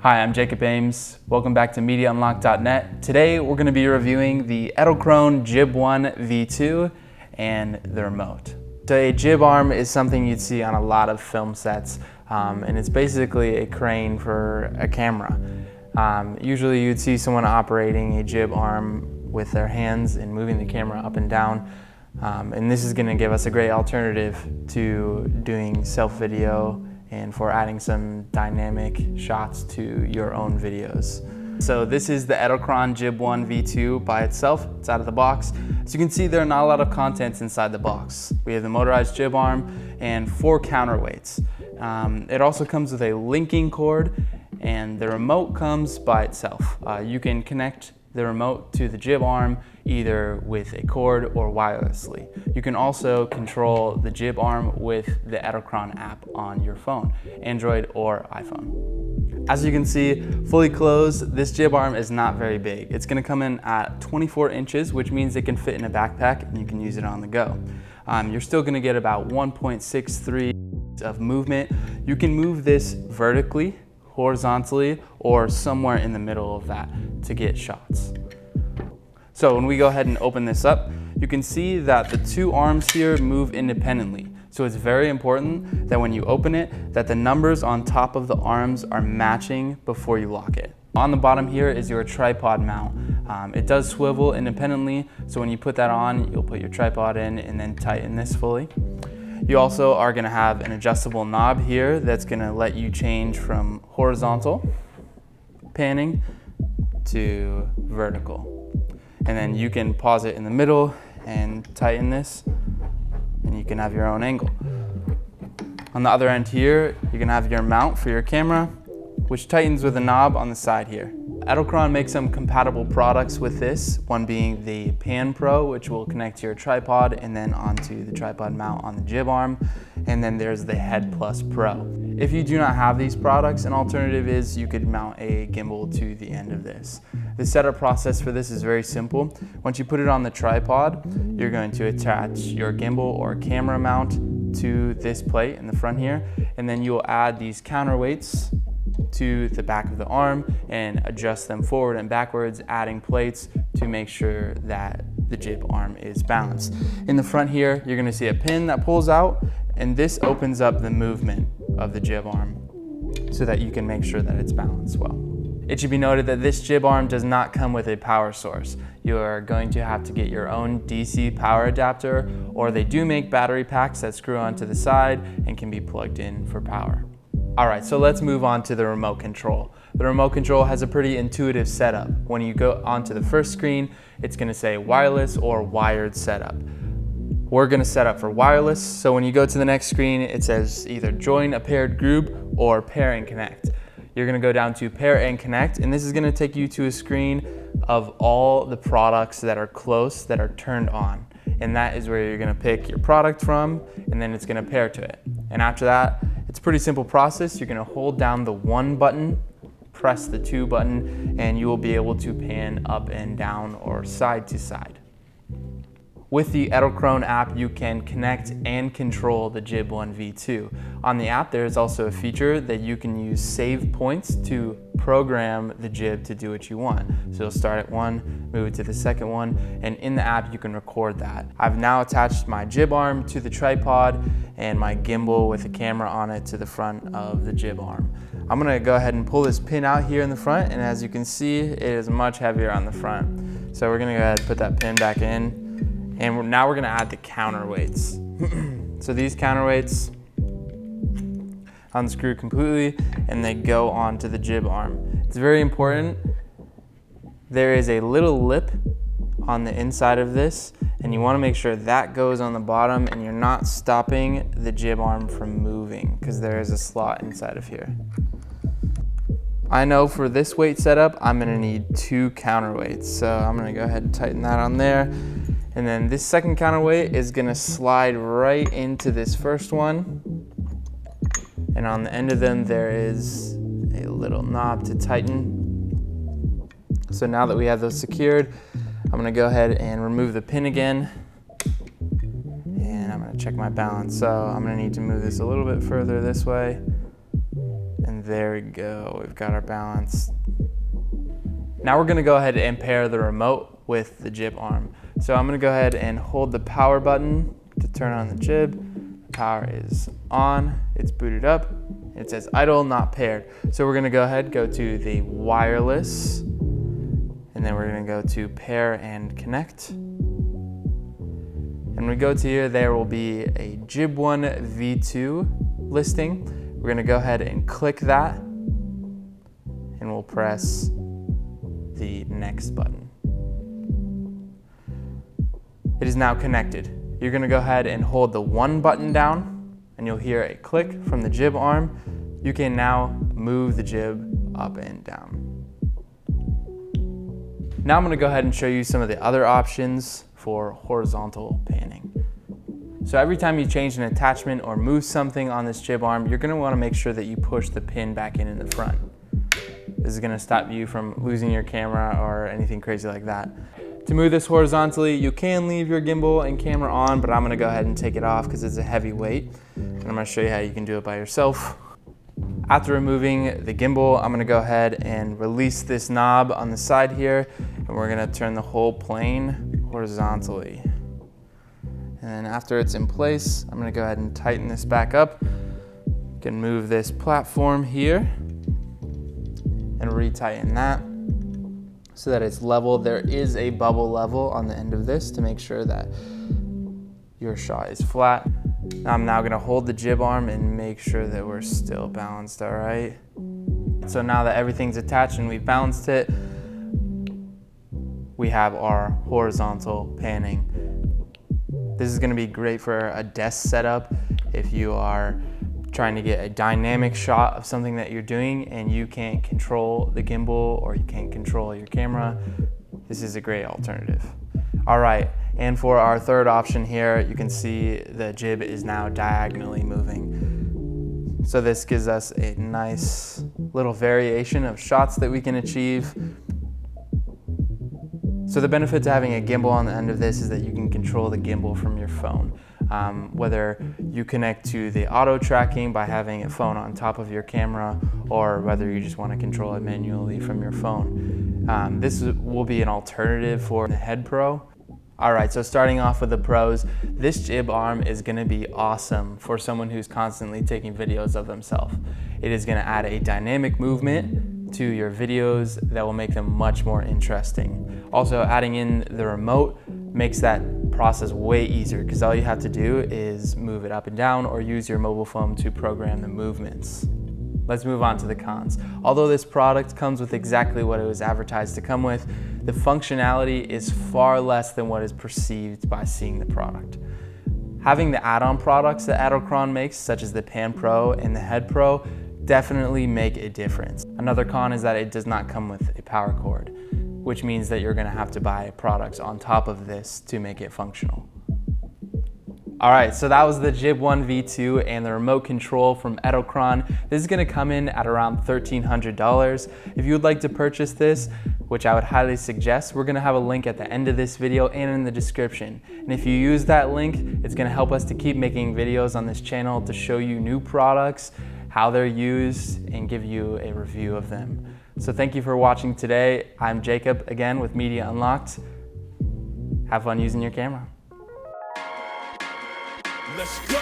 Hi, I'm Jacob Ames. Welcome back to MediaUnlock.net. Today we're going to be reviewing the edelkrone JibONE V2 and the remote. So a jib arm is something you'd see on a lot of film sets, and it's basically a crane for a camera. Usually you'd see someone operating a jib arm with their hands and moving the camera up and down, and this is going to give us a great alternative to doing self-video and for adding some dynamic shots to your own videos. So this is the edelkrone JibONE V2 by itself. It's out of the box. As you can see, there are not a lot of contents inside the box. We have the motorized jib arm and 4 counterweights. It also comes with a linking cord, and the remote comes by itself. You can connect the remote to the jib arm either with a cord or wirelessly. You can also control the jib arm with the edelkrone app on your phone, Android or iPhone. As you can see, fully closed, this jib arm is not very big. It's going to come in at 24 inches, which means it can fit in a backpack and you can use it on the go. You're still going to get about 1.63 of movement. You can move this vertically, horizontally, or somewhere in the middle of that to get shots. So when we go ahead and open this up, you can see that the 2 arms here move independently. So it's very important that when you open it, that the numbers on top of the arms are matching before you lock it. On the bottom here is your tripod mount. It does swivel independently, so when you put that on, you'll put your tripod in and then tighten this fully. You also are going to have an adjustable knob here that's going to let you change from horizontal panning to vertical. And then you can pause it in the middle and tighten this, and you can have your own angle. On the other end here, you can have your mount for your camera, which tightens with a knob on the side here. Edelkrone makes some compatible products with this, one being the Pan Pro, which will connect to your tripod and then onto the tripod mount on the jib arm, and then there's the Head Plus Pro. If you do not have these products, an alternative is you could mount a gimbal to the end of this. The setup process for this is very simple. Once you put it on the tripod, you're going to attach your gimbal or camera mount to this plate in the front here, and then you'll add these counterweights to the back of the arm and adjust them forward and backwards, adding plates to make sure that the jib arm is balanced. In the front here, you're going to see a pin that pulls out, and this opens up the movement of the jib arm so that you can make sure that it's balanced well. It should be noted that this jib arm does not come with a power source. You are going to have to get your own DC power adapter, or they do make battery packs that screw onto the side and can be plugged in for power. Alright, so let's move on to the remote control. The remote control has a pretty intuitive setup. When you go onto the first screen, it's going to say wireless or wired setup. We're going to set up for wireless, so when you go to the next screen, it says either join a paired group or pair and connect. You're going to go down to pair and connect, and this is going to take you to a screen of all the products that are close that are turned on. And that is where you're going to pick your product from, and then it's going to pair to it. And after that, it's a pretty simple process. You're going to hold down the 1 button, press the 2 button, and you will be able to pan up and down or side to side. With the edelkrone app, you can connect and control the JibONE V2. On the app, there is also a feature that you can use save points to program the jib to do what you want. So you'll start at 1, move it to the second one, and in the app you can record that. I've now attached my jib arm to the tripod and my gimbal with a camera on it to the front of the jib arm. I'm going to go ahead and pull this pin out here in the front, and as you can see, it is much heavier on the front. So we're going to go ahead and put that pin back in. And now we're going to add the counterweights. So these counterweights unscrew completely and they go onto the jib arm. It's very important. There is a little lip on the inside of this, and you want to make sure that goes on the bottom and you're not stopping the jib arm from moving because there is a slot inside of here. I know for this weight setup, I'm going to need 2 counterweights. So I'm going to go ahead and tighten that on there. And then this second counterweight is going to slide right into this first one. And on the end of them, there is a little knob to tighten. So now that we have those secured, I'm going to go ahead and remove the pin again. And I'm going to check my balance. So I'm going to need to move this a little bit further this way. And And there we go, we've got our balance. Now we're gonna go ahead and pair the remote with the jib arm. So I'm gonna go ahead and hold the power button to turn on the jib. Power is on, it's booted up. It says idle, not paired. So we're gonna go ahead, go to the wireless, and then we're gonna go to pair and connect. And when we go to here, there will be a JibONE V2 listing. We're gonna go ahead and click that, and we'll press the next button. It is now connected. You're gonna go ahead and hold the one button down, and you'll hear a click from the jib arm. You can now move the jib up and down. Now I'm gonna go ahead and show you some of the other options for horizontal panning. So every time you change an attachment or move something on this jib arm, you're gonna wanna make sure that you push the pin back in the front. This is gonna stop you from losing your camera or anything crazy like that. To move this horizontally, you can leave your gimbal and camera on, but I'm gonna go ahead and take it off because it's a heavy weight. And I'm gonna show you how you can do it by yourself. After removing the gimbal, I'm gonna go ahead and release this knob on the side here, and we're gonna turn the whole plane horizontally. And then after it's in place, I'm gonna go ahead and tighten this back up. You can move this platform here and retighten that so that it's level. There is a bubble level on the end of this to make sure that your shot is flat. I'm now gonna hold the jib arm and make sure that we're still balanced, all right? So now that everything's attached and we've balanced it, we have our horizontal panning. This is gonna be great for a desk setup if you are trying to get a dynamic shot of something that you're doing and you can't control the gimbal or you can't control your camera. This is a great alternative. All right, and for our third option here, you can see the jib is now diagonally moving. So this gives us a nice little variation of shots that we can achieve. So the benefit to having a gimbal on the end of this is that you can control the gimbal from your phone. Whether you connect to the auto tracking by having a phone on top of your camera, or whether you just want to control it manually from your phone. This will be an alternative for the Head Pro. All right, so starting off with the pros, this jib arm is gonna be awesome for someone who's constantly taking videos of themselves. It is gonna add a dynamic movement to your videos that will make them much more interesting. Also, adding in the remote makes that process way easier because all you have to do is move it up and down or use your mobile phone to program the movements. Let's move on to the cons. Although this product comes with exactly what it was advertised to come with, the functionality is far less than what is perceived by seeing the product. Having the add-on products that edelkrone makes, such as the Pan Pro and the Head Pro, definitely make a difference. Another con is that it does not come with a power cord, which means that you're gonna have to buy products on top of this to make it functional. All right, so that was the JibONE V2 and the remote control from edelkrone. This is gonna come in at around $1,300. If you would like to purchase this, which I would highly suggest, we're gonna have a link at the end of this video and in the description. And if you use that link, it's gonna help us to keep making videos on this channel to show you new products, how they're used, and give you a review of them. So thank you for watching today. I'm Jacob, again with Media Unlocked. Have fun using your camera. Let's go.